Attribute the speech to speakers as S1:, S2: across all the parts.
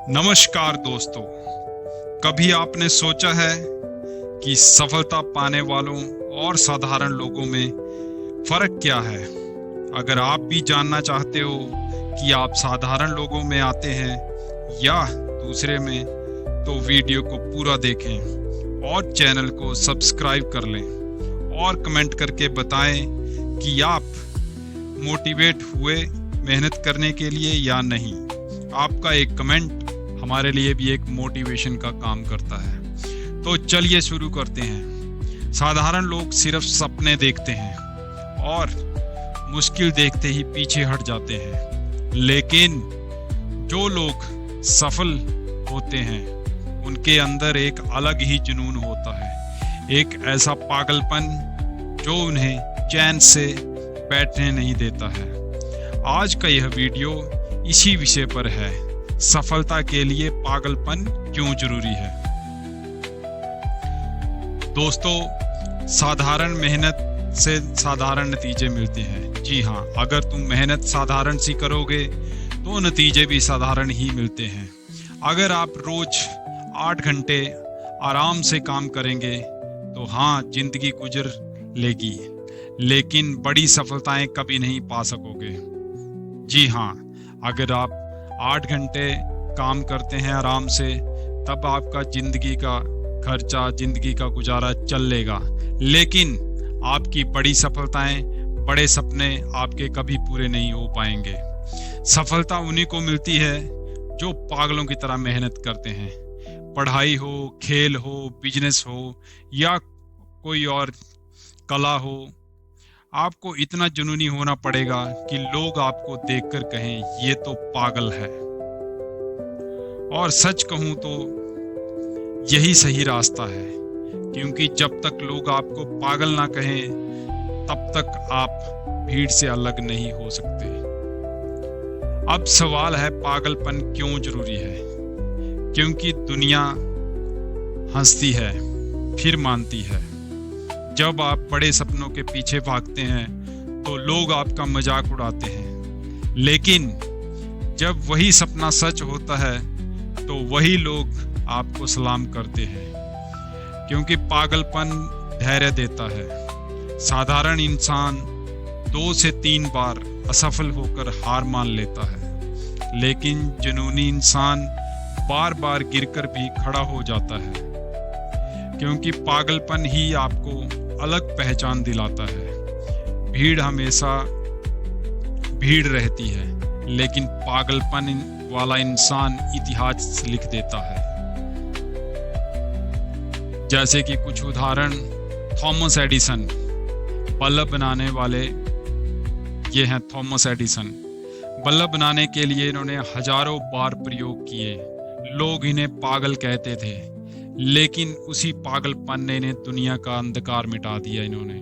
S1: नमस्कार दोस्तों, कभी आपने सोचा है कि सफलता पाने वालों और साधारण लोगों में फर्क क्या है? अगर आप भी जानना चाहते हो कि आप साधारण लोगों में आते हैं या दूसरे में, तो वीडियो को पूरा देखें और चैनल को सब्सक्राइब कर लें और कमेंट करके बताएं कि आप मोटिवेट हुए मेहनत करने के लिए या नहीं। आपका एक कमेंट हमारे लिए भी एक मोटिवेशन का काम करता है। तो चलिए शुरू करते हैं। साधारण लोग सिर्फ सपने देखते हैं और मुश्किल देखते ही पीछे हट जाते हैं, लेकिन जो लोग सफल होते हैं उनके अंदर एक अलग ही जुनून होता है, एक ऐसा पागलपन जो उन्हें चैन से बैठने नहीं देता है। आज का यह वीडियो इसी विषय पर है, सफलता के लिए पागलपन क्यों जरूरी है। दोस्तों, साधारण मेहनत से साधारण नतीजे मिलते हैं। जी हाँ, अगर तुम मेहनत साधारण सी करोगे तो नतीजे भी साधारण ही मिलते हैं। अगर आप रोज 8 घंटे आराम से काम करेंगे तो हाँ, जिंदगी गुजर लेगी, लेकिन बड़ी सफलताएं कभी नहीं पा सकोगे। जी हाँ, अगर आप 8 घंटे काम करते हैं आराम से, तब आपका जिंदगी का खर्चा, जिंदगी का गुजारा चल लेगा, लेकिन आपकी बड़ी सफलताएं, बड़े सपने आपके कभी पूरे नहीं हो पाएंगे। सफलता उन्हीं को मिलती है जो पागलों की तरह मेहनत करते हैं। पढ़ाई हो, खेल हो, बिजनेस हो या कोई और कला हो, आपको इतना जुनूनी होना पड़ेगा कि लोग आपको देखकर कहें ये तो पागल है। और सच कहूं तो यही सही रास्ता है, क्योंकि जब तक लोग आपको पागल ना कहें तब तक आप भीड़ से अलग नहीं हो सकते। अब सवाल है, पागलपन क्यों जरूरी है? क्योंकि दुनिया हंसती है फिर मानती है। जब आप बड़े सपनों के पीछे भागते हैं तो लोग आपका मजाक उड़ाते हैं, लेकिन जब वही सपना सच होता है तो वही लोग आपको सलाम करते हैं, क्योंकि पागलपन धैर्य देता है। साधारण इंसान 2 से 3 बार असफल होकर हार मान लेता है, लेकिन जुनूनी इंसान बार बार गिरकर भी खड़ा हो जाता है, क्योंकि पागलपन ही आपको अलग पहचान दिलाता है। भीड़ हमेशा भीड़ रहती है, लेकिन पागलपन वाला इंसान इतिहास लिख देता है। जैसे कि कुछ उदाहरण, थॉमस एडिसन, बल्ब बनाने वाले, ये हैं थॉमस एडिसन। बल्ब बनाने के लिए इन्होंने हजारों बार प्रयोग किए। लोग इन्हें पागल कहते थे, लेकिन उसी पागलपन ने इन्हें दुनिया का अंधकार मिटा दिया। इन्होंने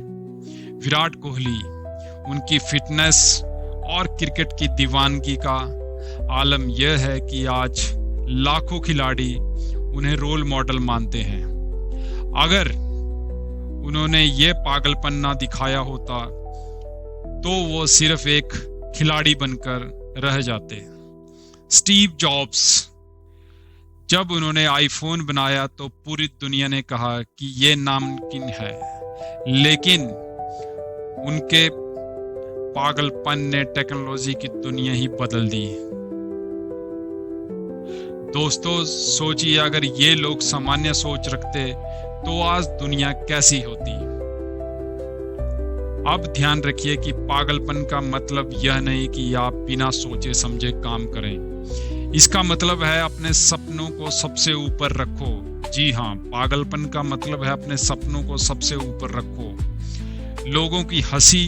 S1: विराट कोहली, उनकी फिटनेस और क्रिकेट की दीवानगी का आलम यह है कि आज लाखों खिलाड़ी उन्हें रोल मॉडल मानते हैं। अगर उन्होंने ये पागलपन ना दिखाया होता तो वो सिर्फ एक खिलाड़ी बनकर रह जाते। स्टीव जॉब्स, जब उन्होंने आईफोन बनाया तो पूरी दुनिया ने कहा कि ये नामुमकिन है, लेकिन उनके पागलपन ने टेक्नोलॉजी की दुनिया ही बदल दी। दोस्तों, सोचिए, अगर ये लोग सामान्य सोच रखते तो आज दुनिया कैसी होती। अब ध्यान रखिए कि पागलपन का मतलब यह नहीं कि आप बिना सोचे समझे काम करें। इसका मतलब है अपने सपनों को सबसे ऊपर रखो। जी हाँ, पागलपन का मतलब है अपने सपनों को सबसे ऊपर रखो। लोगों की हंसी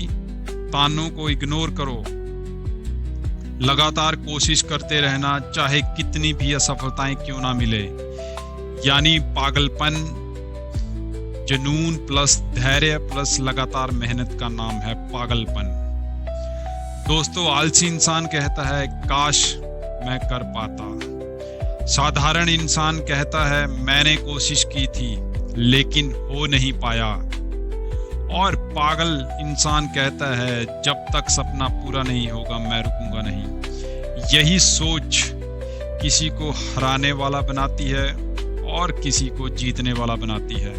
S1: तानों को इग्नोर करो। लगातार कोशिश करते रहना, चाहे कितनी भी असफलताएं क्यों ना मिले। यानी पागलपन जुनून प्लस धैर्य प्लस लगातार मेहनत का नाम है पागलपन। दोस्तों, आलसी इंसान कहता है काश मैं कर पाता। साधारण इंसान कहता है मैंने कोशिश की थी लेकिन हो नहीं पाया। और पागल इंसान कहता है जब तक सपना पूरा नहीं होगा मैं रुकूंगा नहीं। यही सोच किसी को हराने वाला बनाती है और किसी को जीतने वाला बनाती है।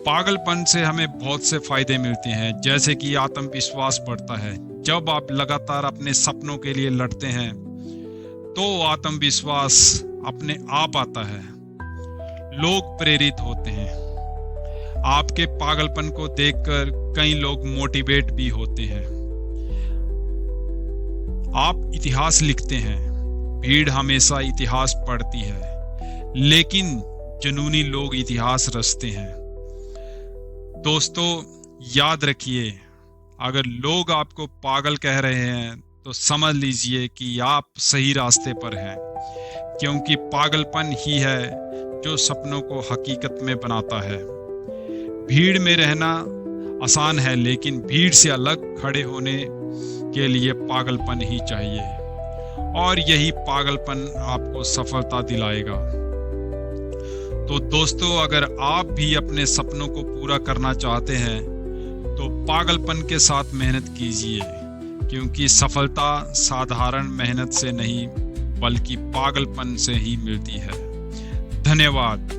S1: पागलपन से हमें बहुत से फायदे मिलते हैं, जैसे कि आत्मविश्वास बढ़ता है। जब आप लगातार अपने सपनों के लिए लड़ते हैं तो आत्मविश्वास अपने आप आता है। लोग प्रेरित होते हैं। आपके पागलपन को देखकर कई लोग मोटिवेट भी होते हैं। आप इतिहास लिखते हैं। भीड़ हमेशा इतिहास पढ़ती है, लेकिन जुनूनी लोग इतिहास रचते हैं। दोस्तों, याद रखिए, अगर लोग आपको पागल कह रहे हैं तो समझ लीजिए कि आप सही रास्ते पर हैं, क्योंकि पागलपन ही है जो सपनों को हकीकत में बनाता है। भीड़ में रहना आसान है, लेकिन भीड़ से अलग खड़े होने के लिए पागलपन ही चाहिए, और यही पागलपन आपको सफलता दिलाएगा। तो दोस्तों, अगर आप भी अपने सपनों को पूरा करना चाहते हैं तो पागलपन के साथ मेहनत कीजिए, क्योंकि सफलता साधारण मेहनत से नहीं बल्कि पागलपन से ही मिलती है। धन्यवाद।